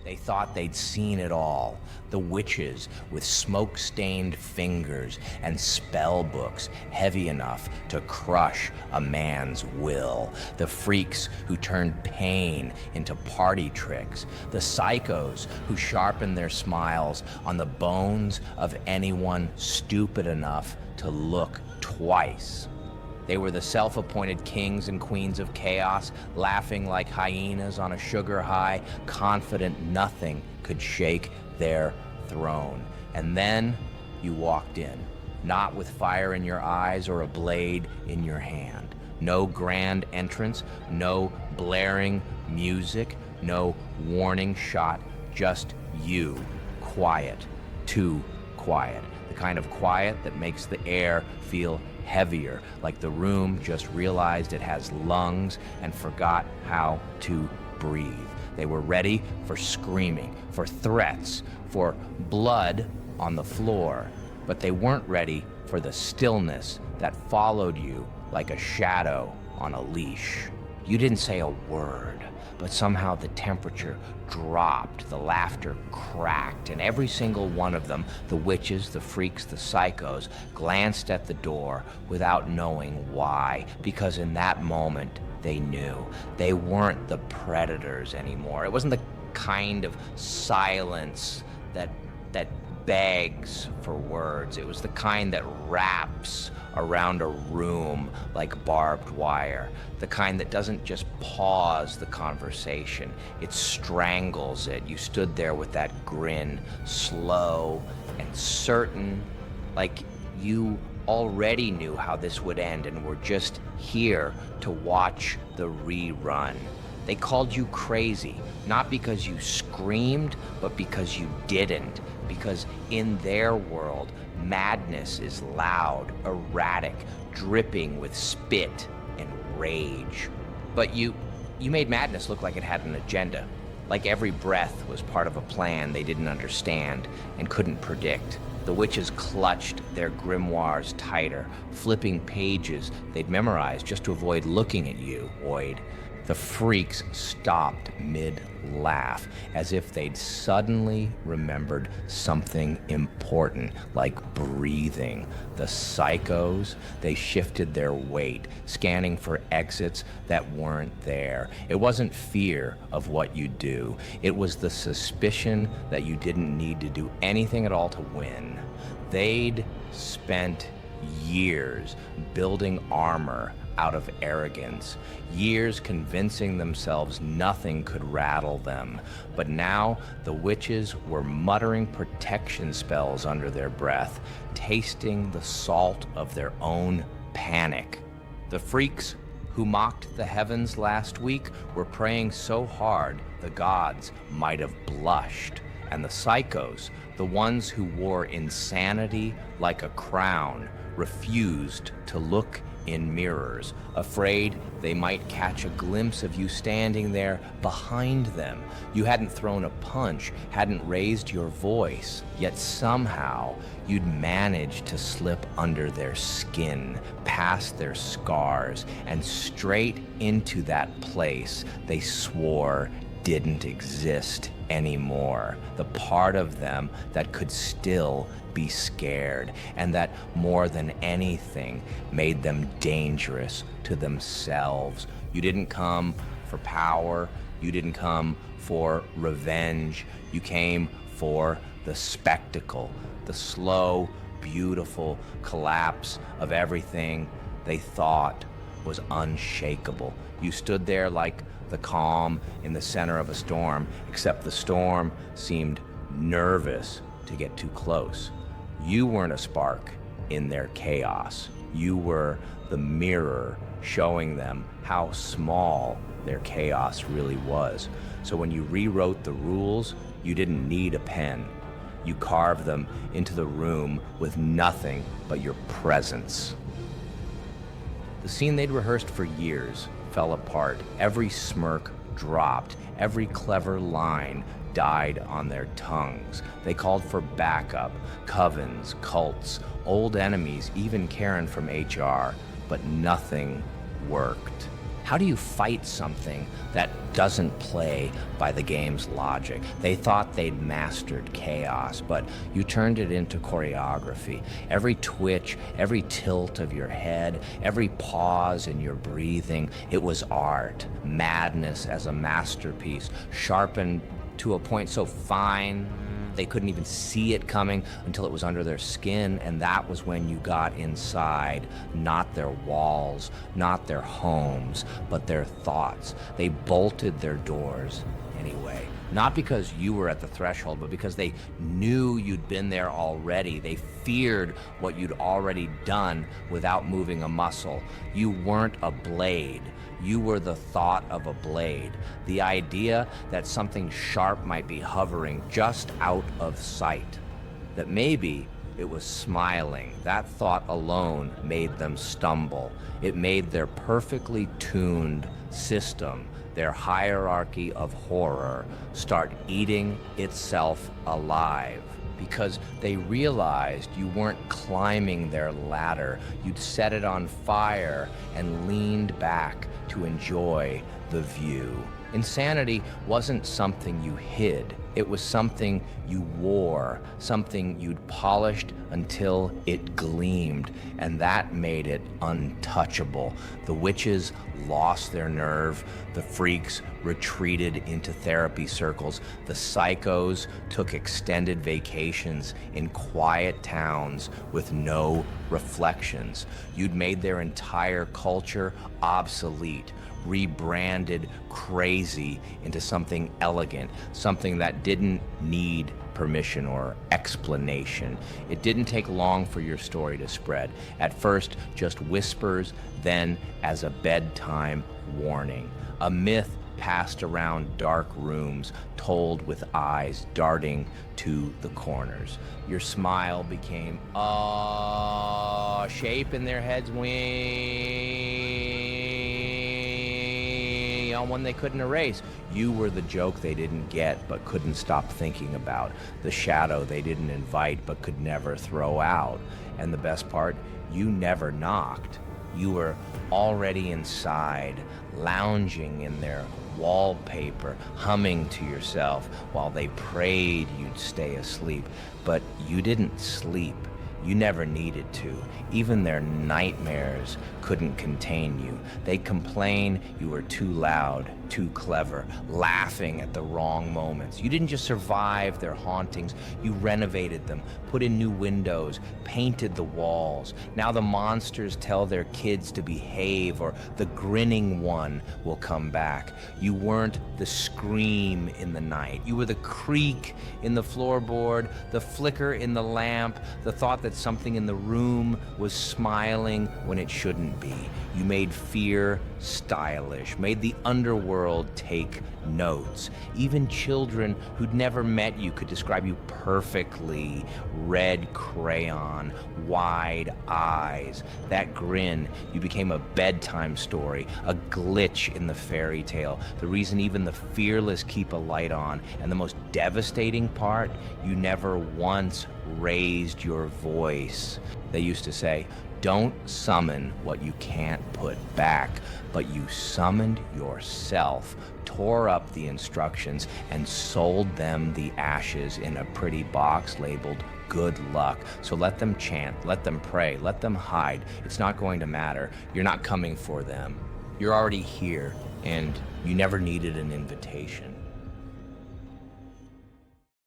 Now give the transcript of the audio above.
They thought they'd seen it all. The witches with smoke-stained fingers and spell books heavy enough to crush a man's will. The freaks who turned pain into party tricks. The psychos who sharpened their smiles on the bones of anyone stupid enough to look twice. They were the self-appointed kings and queens of chaos, laughing like hyenas on a sugar high, confident nothing could shake their throne. And then you walked in, not with fire in your eyes or a blade in your hand. No grand entrance, no blaring music, no warning shot, just you, quiet, too quiet. The kind of quiet that makes the air feel heavier, like the room just realized it has lungs and forgot how to breathe. They were ready for screaming, for threats, for blood on the floor, but they weren't ready for the stillness that followed you like a shadow on a leash. You didn't say a word, but somehow the temperature dropped, the laughter cracked, and every single one of them, the witches, the freaks, the psychos, glanced at the door without knowing why, because in that moment they knew they weren't the predators anymore. It wasn't the kind of silence that begs for words. It was the kind that wraps around a room like barbed wire. The kind that doesn't just pause the conversation, it strangles it. You stood there with that grin, slow and certain, like you already knew how this would end and were just here to watch the rerun. They called you crazy, not because you screamed, but because you didn't. Because in their world, madness is loud, erratic, dripping with spit and rage. But you made madness look like it had an agenda, like every breath was part of a plan they didn't understand and couldn't predict. The witches clutched their grimoires tighter, flipping pages they'd memorized just to avoid looking at you, Oid. The freaks stopped mid-laugh, as if they'd suddenly remembered something important, like breathing. The psychos, they shifted their weight, scanning for exits that weren't there. It wasn't fear of what you'd do. It was the suspicion that you didn't need to do anything at all to win. They'd spent years building armor out of arrogance, years convincing themselves nothing could rattle them. But now the witches were muttering protection spells under their breath, tasting the salt of their own panic. The freaks who mocked the heavens last week were praying so hard the gods might have blushed. And the psychos, the ones who wore insanity like a crown, refused to look in mirrors, afraid they might catch a glimpse of you standing there behind them. You hadn't thrown a punch, hadn't raised your voice, yet somehow you'd managed to slip under their skin, past their scars, and straight into that place they swore didn't exist anymore. The part of them that could still be scared, and that more than anything made them dangerous to themselves. You didn't come for power, you didn't come for revenge, you came for the spectacle, the slow, beautiful collapse of everything they thought was unshakable. You stood there like the calm in the center of a storm, except the storm seemed nervous to get too close. You weren't a spark in their chaos. You were the mirror showing them how small their chaos really was. So when you rewrote the rules, you didn't need a pen. You carved them into the room with nothing but your presence. The scene they'd rehearsed for years fell apart. Every smirk dropped. Every clever line died on their tongues. They called for backup, covens, cults, old enemies, even Karen from HR, but nothing worked. How do you fight something that doesn't play by the game's logic? They thought they'd mastered chaos, but you turned it into choreography. Every twitch, every tilt of your head, every pause in your breathing, it was art. Madness as a masterpiece, sharpened to a point so fine they couldn't even see it coming until it was under their skin, and that was when you got inside, not their walls, not their homes, but their thoughts. They bolted their doors anyway. Not because you were at the threshold, but because they knew you'd been there already. They feared what you'd already done without moving a muscle. You weren't a blade. You were the thought of a blade. The idea that something sharp might be hovering just out of sight. That maybe it was smiling. That thought alone made them stumble. It made their perfectly tuned system, their hierarchy of horror, start eating itself alive. Because they realized you weren't climbing their ladder. You'd set it on fire and leaned back to enjoy the view. Insanity wasn't something you hid. It was something you wore, something you'd polished until it gleamed, and that made it untouchable. The witches lost their nerve. The freaks retreated into therapy circles. The psychos took extended vacations in quiet towns with no reflections. You'd made their entire culture obsolete, rebranded crazy into something elegant, something that didn't need permission or explanation. It didn't take long for your story to spread. At first, just whispers, then as a bedtime warning. A myth passed around dark rooms, told with eyes darting to the corners. Your smile became a shape in their heads, one they couldn't erase. You were the joke they didn't get but couldn't stop thinking about, the shadow they didn't invite but could never throw out. And the best part, you never knocked. You were already inside, lounging in their wallpaper, humming to yourself while they prayed you'd stay asleep. But you didn't sleep. You never needed to. Even their nightmares couldn't contain you. They'd complain you were too loud, too clever, laughing at the wrong moments. You didn't just survive their hauntings, you renovated them, put in new windows, painted the walls. Now the monsters tell their kids to behave, or the grinning one will come back. You weren't the scream in the night. You were the creak in the floorboard, the flicker in the lamp, the thought that something in the room was smiling when it shouldn't be. You made fear stylish, made the underworld take notes. Even children who'd never met you could describe you perfectly. Red crayon, wide eyes, that grin. You became a bedtime story, a glitch in the fairy tale, the reason even the fearless keep a light on. And the most devastating part, you never once raised your voice. They used to say, don't summon what you can't put back, but you summoned yourself, tore up the instructions, and sold them the ashes in a pretty box labeled good luck. So let them chant, let them pray, let them hide. It's not going to matter. You're not coming for them. You're already here, and you never needed an invitation.